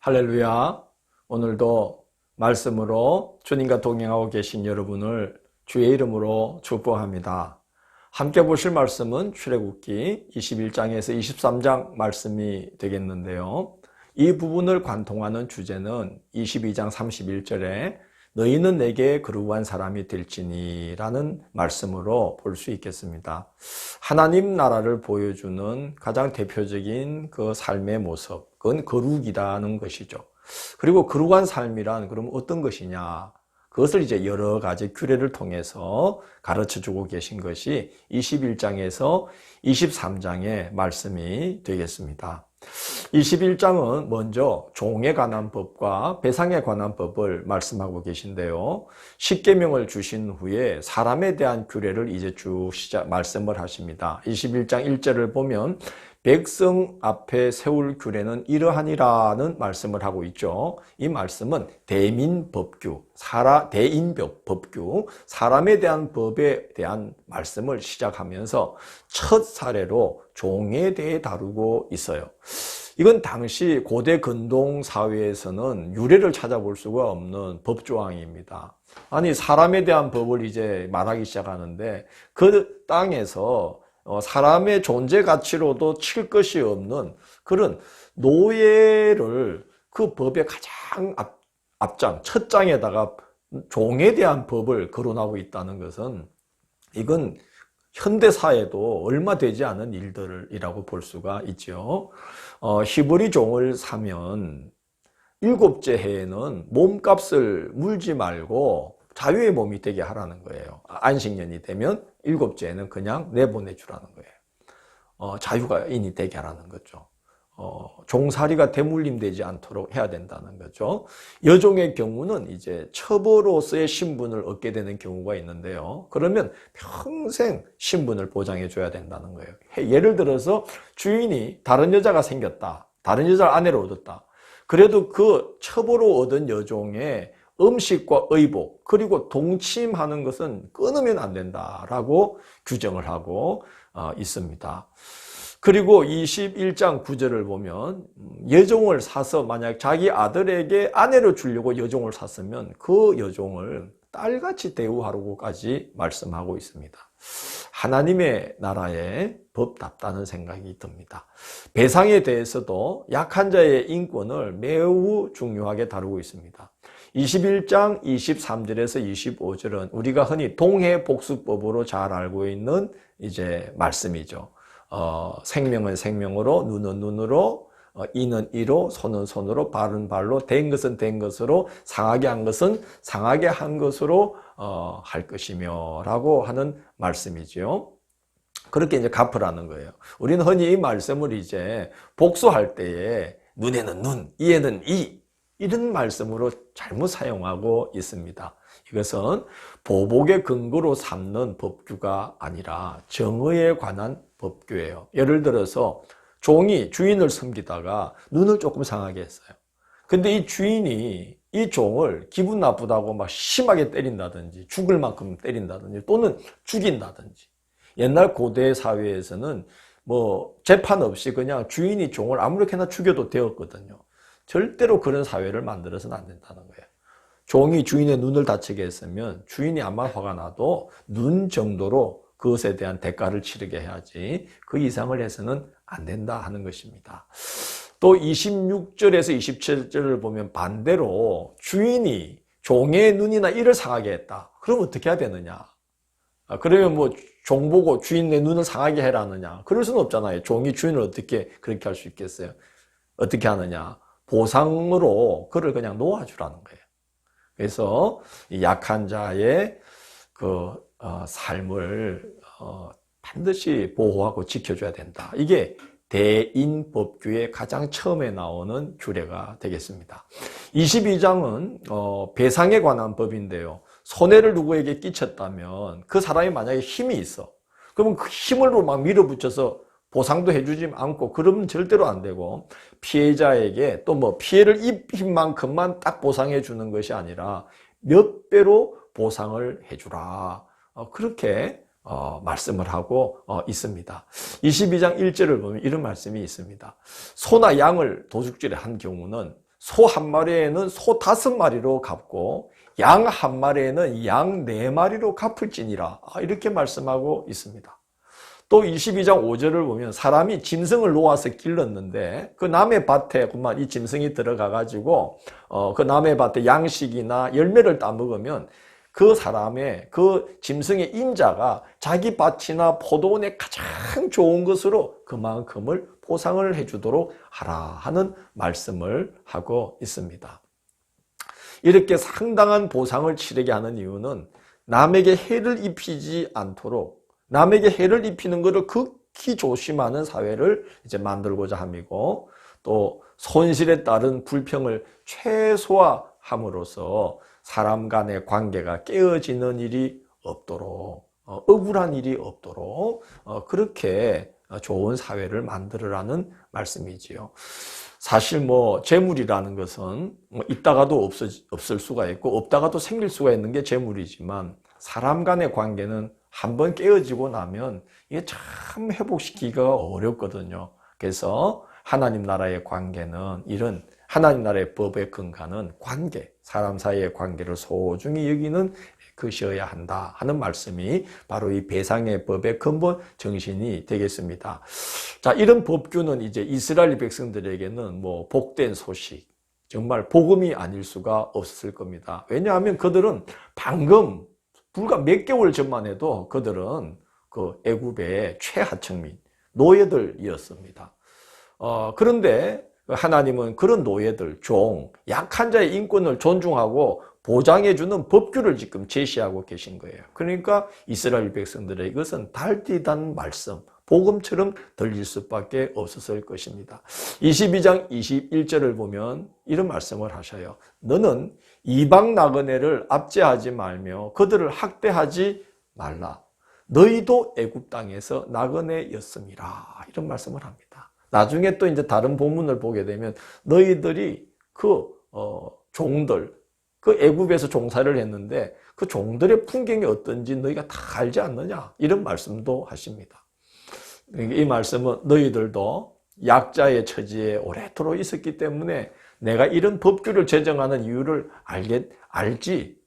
할렐루야. 오늘도 말씀으로 주님과 동행하고 계신 여러분을 주의 이름으로 축복합니다. 함께 보실 말씀은 출애굽기 21장에서 23장 말씀이 되겠는데요. 이 부분을 관통하는 주제는 22장 31절에 너희는 내게 거룩한 사람이 될지니 라는 말씀으로 볼 수 있겠습니다. 하나님 나라를 보여주는 가장 대표적인 그 삶의 모습, 그건 거룩이라는 것이죠. 그리고 거룩한 삶이란 그럼 어떤 것이냐? 그것을 이제 여러 가지 규례를 통해서 가르쳐 주고 계신 것이 21장에서 23장의 말씀이 되겠습니다. 21장은 먼저 종에 관한 법과 배상에 관한 법을 말씀하고 계신데요. 십계명을 주신 후에 사람에 대한 규례를 이제 쭉 말씀을 하십니다. 21장 1절을 보면 백성 앞에 세울 규례는 이러하니라는 말씀을 하고 있죠. 이 말씀은 대민법규, 대인법규, 사람에 대한 법에 대한 말씀을 시작하면서 첫 사례로 종에 대해 다루고 있어요. 이건 당시 고대 근동 사회에서는 유래를 찾아볼 수가 없는 법조항입니다. 아니, 사람에 대한 법을 이제 말하기 시작하는데 그 땅에서 사람의 존재 가치로도 칠 것이 없는 그런 노예를 그 법의 가장 앞장, 첫 장에다가 종에 대한 법을 거론하고 있다는 것은 이건 현대사에도 얼마 되지 않은 일들이라고 볼 수가 있죠. 히브리 종을 사면 일곱째 해에는 몸값을 물지 말고 자유의 몸이 되게 하라는 거예요. 안식년이 되면 일곱째에는 그냥 내보내주라는 거예요. 자유가인이 되게 하라는 거죠. 종살이가 대물림되지 않도록 해야 된다는 거죠. 여종의 경우는 이제 처버로서의 신분을 얻게 되는 경우가 있는데요. 그러면 평생 신분을 보장해 줘야 된다는 거예요. 예를 들어서 주인이 다른 여자가 생겼다. 다른 여자를 아내로 얻었다. 그래도 그 처버로 얻은 여종의 음식과 의복 그리고 동침하는 것은 끊으면 안 된다라고 규정을 하고 있습니다. 그리고 21장 9절을 보면 여종을 사서 만약 자기 아들에게 아내로 주려고 여종을 샀으면 그 여종을 딸같이 대우하라고까지 말씀하고 있습니다. 하나님의 나라의 법답다는 생각이 듭니다. 배상에 대해서도 약한 자의 인권을 매우 중요하게 다루고 있습니다. 21장 23절에서 25절은 우리가 흔히 동해복수법으로 잘 알고 있는 이제 말씀이죠. 생명은 생명으로, 눈은 눈으로, 이는 이로, 손은 손으로, 발은 발로, 된 것은 된 것으로, 상하게 한 것은 상하게 한 것으로 할 것이며 라고 하는 말씀이죠. 그렇게 이제 갚으라는 거예요. 우리는 흔히 이 말씀을 이제 복수할 때에 눈에는 눈, 이에는 이 이런 말씀으로 잘못 사용하고 있습니다. 이것은 보복의 근거로 삼는 법규가 아니라 정의에 관한 법규예요. 예를 들어서 종이 주인을 섬기다가 눈을 조금 상하게 했어요. 근데 이 주인이 이 종을 기분 나쁘다고 막 심하게 때린다든지 죽을 만큼 때린다든지 또는 죽인다든지 옛날 고대 사회에서는 뭐 재판 없이 그냥 주인이 종을 아무렇게나 죽여도 되었거든요. 절대로 그런 사회를 만들어서는 안 된다는 거예요. 종이 주인의 눈을 다치게 했으면 주인이 아마 화가 나도 눈 정도로 그것에 대한 대가를 치르게 해야지 그 이상을 해서는 안 된다 하는 것입니다. 또 26절에서 27절을 보면 반대로 주인이 종의 눈이나 이를 상하게 했다. 그럼 어떻게 해야 되느냐? 그러면 뭐 종 보고 주인의 눈을 상하게 해라느냐? 그럴 수는 없잖아요. 종이 주인을 어떻게 그렇게 할 수 있겠어요? 어떻게 하느냐? 보상으로 그를 그냥 놓아주라는 거예요. 그래서 약한 자의 그 삶을 반드시 보호하고 지켜줘야 된다. 이게 대인법규의 가장 처음에 나오는 규례가 되겠습니다. 22장은 배상에 관한 법인데요. 손해를 누구에게 끼쳤다면 그 사람이 만약에 힘이 있어. 그러면 그 힘으로 막 밀어붙여서 보상도 해주지 않고 그러면 절대로 안 되고 피해자에게 또 뭐 피해를 입힌 만큼만 딱 보상해 주는 것이 아니라 몇 배로 보상을 해주라. 그렇게 말씀을 하고 있습니다. 22장 1절을 보면 이런 말씀이 있습니다. 소나 양을 도둑질에 한 경우는 소 한 마리에는 소 5마리로 갚고 양 한 마리에는 양 4마리로 갚을지니라. 이렇게 말씀하고 있습니다. 또 22장 5절을 보면 사람이 짐승을 놓아서 길렀는데 그 남의 밭에 그만 이 짐승이 들어가 가지고 그 남의 밭에 양식이나 열매를 따먹으면 그 사람의 그 짐승의 인자가 자기 밭이나 포도원의 가장 좋은 것으로 그만큼을 보상을 해주도록 하라 하는 말씀을 하고 있습니다. 이렇게 상당한 보상을 치르게 하는 이유는 남에게 해를 입히지 않도록 남에게 해를 입히는 것을 극히 조심하는 사회를 이제 만들고자 함이고 또 손실에 따른 불평을 최소화함으로써 사람 간의 관계가 깨어지는 일이 없도록 억울한 일이 없도록 그렇게 좋은 사회를 만들으라는 말씀이지요. 사실 재물이라는 것은 있다가도 없을 수가 있고 없다가도 생길 수가 있는 게 재물이지만 사람 간의 관계는 한번 깨어지고 나면 이게 참 회복시키기가 어렵거든요. 그래서 하나님 나라의 관계는 이런 하나님 나라의 법의 근간은 관계, 사람 사이의 관계를 소중히 여기는 것이어야 한다 하는 말씀이 바로 이 배상의 법의 근본 정신이 되겠습니다. 자, 이런 법규는 이제 이스라엘 백성들에게는 복된 소식, 정말 복음이 아닐 수가 없을 겁니다. 왜냐하면 그들은 방금 불과 몇 개월 전만 해도 그들은 그 애굽의 최하층민, 노예들이었습니다. 그런데 하나님은 그런 노예들, 약한 자의 인권을 존중하고 보장해주는 법규를 지금 제시하고 계신 거예요. 그러니까 이스라엘 백성들의 이것은 달디단 말씀, 복음처럼 들릴 수밖에 없었을 것입니다. 22장 21절을 보면 이런 말씀을 하셔요. 너는 이방 나그네를 압제하지 말며 그들을 학대하지 말라. 너희도 애굽 땅에서 나그네였음이라. 이런 말씀을 합니다. 나중에 또 이제 다른 본문을 보게 되면 너희들이 종들, 그 애굽에서 종사를 했는데 그 종들의 풍경이 어떤지 너희가 다 알지 않느냐? 이런 말씀도 하십니다. 이 말씀은 너희들도 약자의 처지에 오래도록 있었기 때문에 내가 이런 법규를 제정하는 이유를 알지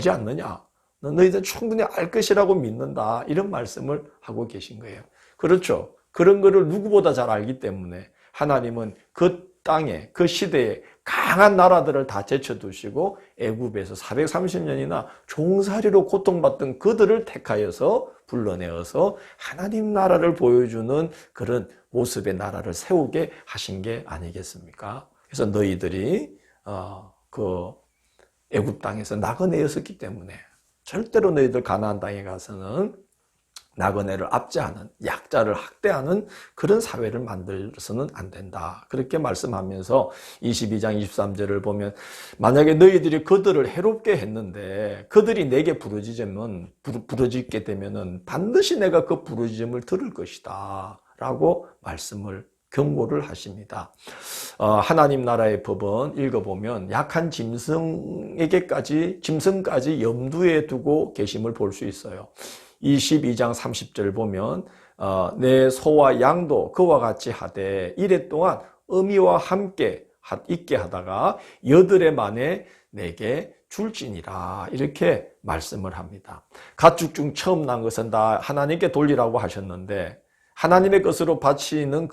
않느냐? 너희들 충분히 알 것이라고 믿는다. 이런 말씀을 하고 계신 거예요. 그렇죠. 그런 거를 누구보다 잘 알기 때문에 하나님은 그 땅에, 그 시대에 강한 나라들을 다 제쳐두시고 애굽에서 430년이나 종살이로 고통받던 그들을 택하여서 불러내어서 하나님 나라를 보여주는 그런 모습의 나라를 세우게 하신 게 아니겠습니까? 그래서 너희들이 그 애굽 땅에서 나그네였었기 때문에 절대로 너희들 가나안 땅에 가서는 나그네를 압제하는, 약자를 학대하는 그런 사회를 만들어서는 안 된다. 그렇게 말씀하면서 22장 23절을 보면 만약에 너희들이 그들을 해롭게 했는데 그들이 내게 부르짖게 되면은 반드시 내가 그 부르짖음을 들을 것이다. 라고 말씀을 경고를 하십니다. 하나님 나라의 법은 읽어보면 약한 짐승까지 염두에 두고 계심을 볼 수 있어요. 22장 30절 보면 내 소와 양도 그와 같이 하되 이래 동안 어미와 함께 있게 하다가 여드레 만에 내게 줄지니라 이렇게 말씀을 합니다. 가축 중 처음 난 것은 다 하나님께 돌리라고 하셨는데 하나님의 것으로 바치는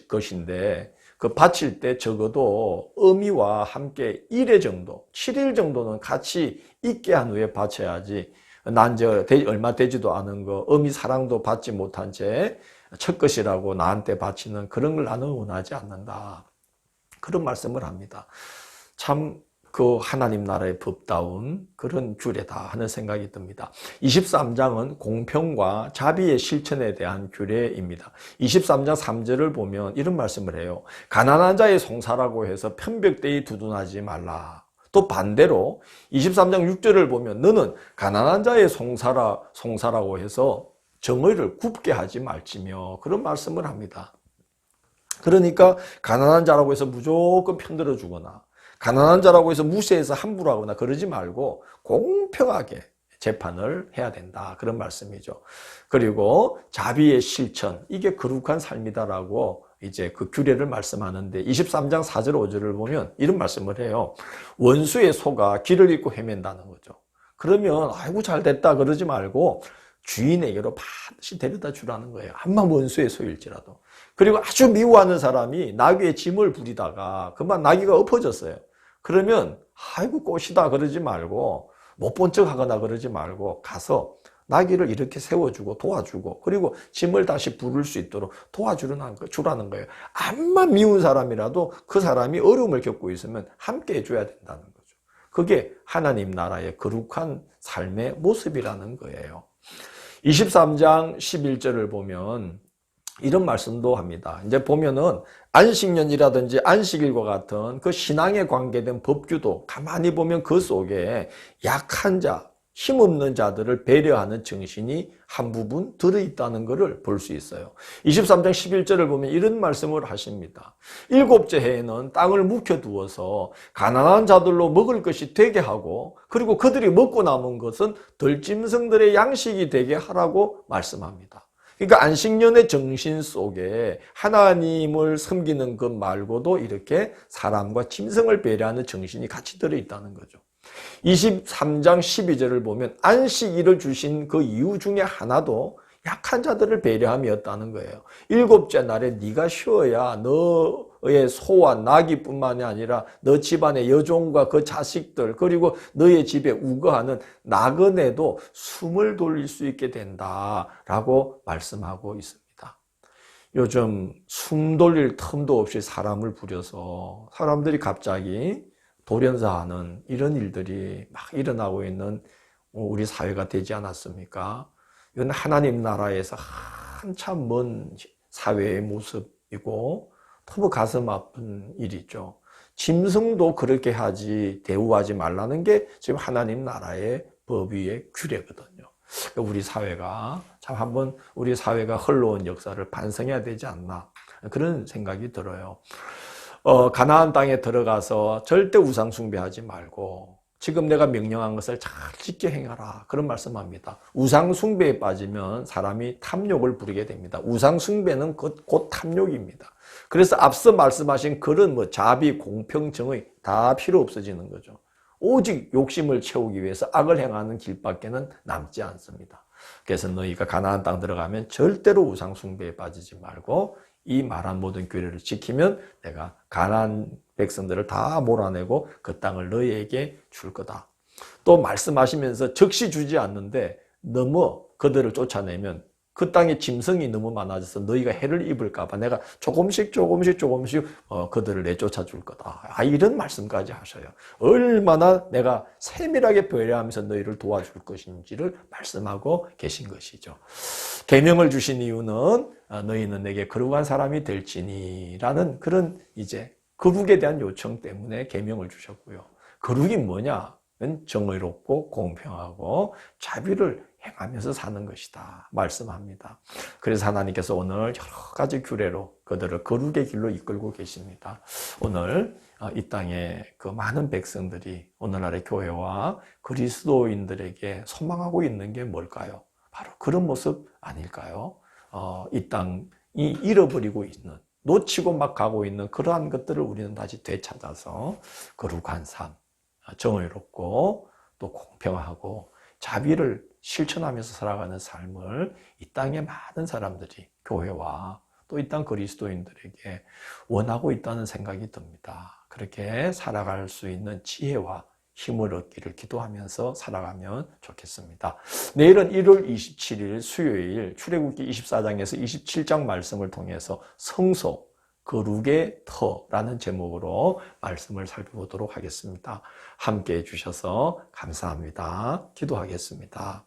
것인데 그 바칠 때 적어도 어미와 함께 1회 정도, 7일 정도는 같이 있게 한 후에 바쳐야지 얼마 되지도 않은 거, 어미 사랑도 받지 못한 채 첫 것이라고 나한테 바치는 그런 걸 나는 원하지 않는다. 그런 말씀을 합니다. 참 그 하나님 나라의 법다운 그런 규례다 하는 생각이 듭니다. 23장은 공평과 자비의 실천에 대한 규례입니다. 23장 3절을 보면 이런 말씀을 해요. 가난한 자의 송사라고 해서 편벽되이 두둔하지 말라. 또 반대로 23장 6절을 보면 너는 가난한 자의 송사라고 해서 정의를 굽게 하지 말지며 그런 말씀을 합니다. 그러니까 가난한 자라고 해서 무조건 편들어 주거나 가난한 자라고 해서 무시해서 함부로 하거나 그러지 말고 공평하게 재판을 해야 된다. 그런 말씀이죠. 그리고 자비의 실천, 이게 거룩한 삶이다라고 이제 그 규례를 말씀하는데 23장 4절 5절을 보면 이런 말씀을 해요. 원수의 소가 길을 잃고 헤맨다는 거죠. 그러면 아이고 잘 됐다 그러지 말고 주인에게로 반드시 데려다 주라는 거예요. 암만 원수의 소일지라도. 그리고 아주 미워하는 사람이 나귀에 짐을 부리다가 그만 나귀가 엎어졌어요. 그러면 아이고 꽃이다 그러지 말고 못 본 척 하거나 그러지 말고 가서 나귀를 이렇게 세워주고 도와주고 그리고 짐을 다시 부를 수 있도록 도와주라는 거예요. 암만 미운 사람이라도 그 사람이 어려움을 겪고 있으면 함께 해줘야 된다는 거죠. 그게 하나님 나라의 거룩한 삶의 모습이라는 거예요. 23장 11절을 보면 이런 말씀도 합니다. 이제 보면은 안식년이라든지 안식일과 같은 그 신앙에 관계된 법규도 가만히 보면 그 속에 약한 자, 힘없는 자들을 배려하는 정신이 한 부분 들어있다는 것을 볼 수 있어요. 23장 11절을 보면 이런 말씀을 하십니다. 일곱째 해에는 땅을 묵혀두어서 가난한 자들로 먹을 것이 되게 하고 그리고 그들이 먹고 남은 것은 들짐승들의 양식이 되게 하라고 말씀합니다. 그러니까 안식년의 정신 속에 하나님을 섬기는 것 말고도 이렇게 사람과 짐승을 배려하는 정신이 같이 들어있다는 거죠. 23장 12절을 보면 안식일을 주신 그 이유 중에 하나도 약한 자들을 배려함이었다는 거예요. 일곱째 날에 네가 쉬어야 너의 소와 나귀뿐만이 아니라 너 집안의 여종과 그 자식들 그리고 너의 집에 우거하는 나그네도 숨을 돌릴 수 있게 된다라고 말씀하고 있습니다. 요즘 숨 돌릴 틈도 없이 사람을 부려서 사람들이 갑자기 돌연사하는 이런 일들이 막 일어나고 있는 우리 사회가 되지 않았습니까? 이건 하나님 나라에서 한참 먼 사회의 모습이고 너무 가슴 아픈 일이죠. 짐승도 그렇게 대우하지 말라는 게 지금 하나님 나라의 법위의 규례거든요. 우리 사회가 참 한번 우리 사회가 흘러온 역사를 반성해야 되지 않나 그런 생각이 들어요. 가나안 땅에 들어가서 절대 우상 숭배하지 말고 지금 내가 명령한 것을 잘 지켜 행하라 그런 말씀합니다. 우상 숭배에 빠지면 사람이 탐욕을 부리게 됩니다. 우상 숭배는 곧 탐욕입니다. 그래서 앞서 말씀하신 그런 자비, 공평, 정의 다 필요 없어지는 거죠. 오직 욕심을 채우기 위해서 악을 행하는 길밖에는 남지 않습니다. 그래서 너희가 가나안 땅 들어가면 절대로 우상 숭배에 빠지지 말고 이 말한 모든 규례를 지키면 내가 가나안 백성들을 다 몰아내고 그 땅을 너희에게 줄 거다. 또 말씀하시면서 적시 주지 않는데 너무 그들을 쫓아내면 그 땅에 짐승이 너무 많아져서 너희가 해를 입을까 봐 내가 조금씩 그들을 내쫓아 줄 거다. 이런 말씀까지 하셔요. 얼마나 내가 세밀하게 배려하면서 너희를 도와줄 것인지를 말씀하고 계신 것이죠. 계명을 주신 이유는 너희는 내게 거룩한 사람이 될지니라는 그런 이제 거룩에 대한 요청 때문에 계명을 주셨고요. 거룩이 뭐냐? 정의롭고 공평하고 자비를 행하면서 사는 것이다 말씀합니다. 그래서 하나님께서 오늘 여러 가지 규례로 그들을 거룩의 길로 이끌고 계십니다. 오늘 이 땅에 그 많은 백성들이 오늘날의 교회와 그리스도인들에게 소망하고 있는 게 뭘까요? 바로 그런 모습 아닐까요? 이 땅이 잃어버리고 있는 놓치고 막 가고 있는 그러한 것들을 우리는 다시 되찾아서 거룩한 삶, 정의롭고 또 공평하고 자비를 실천하면서 살아가는 삶을 이 땅의 많은 사람들이 교회와 또 이 땅 그리스도인들에게 원하고 있다는 생각이 듭니다. 그렇게 살아갈 수 있는 지혜와 힘을 얻기를 기도하면서 살아가면 좋겠습니다. 내일은 1월 27일 수요일 출애굽기 24장에서 27장 말씀을 통해서 성소, 거룩의 터라는 제목으로 말씀을 살펴보도록 하겠습니다. 함께해 주셔서 감사합니다. 기도하겠습니다.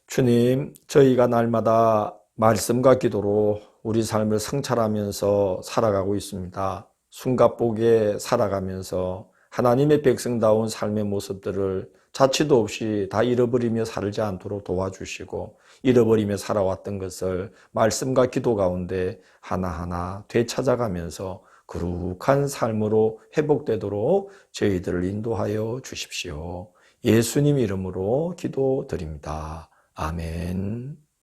주님, 저희가 날마다 말씀과 기도로 우리 삶을 성찰하면서 살아가고 있습니다. 숨가쁘게 살아가면서 하나님의 백성다운 삶의 모습들을 자취도 없이 다 잃어버리며 살지 않도록 도와주시고 잃어버리며 살아왔던 것을 말씀과 기도 가운데 하나하나 되찾아가면서 거룩한 삶으로 회복되도록 저희들을 인도하여 주십시오. 예수님 이름으로 기도드립니다. 아멘.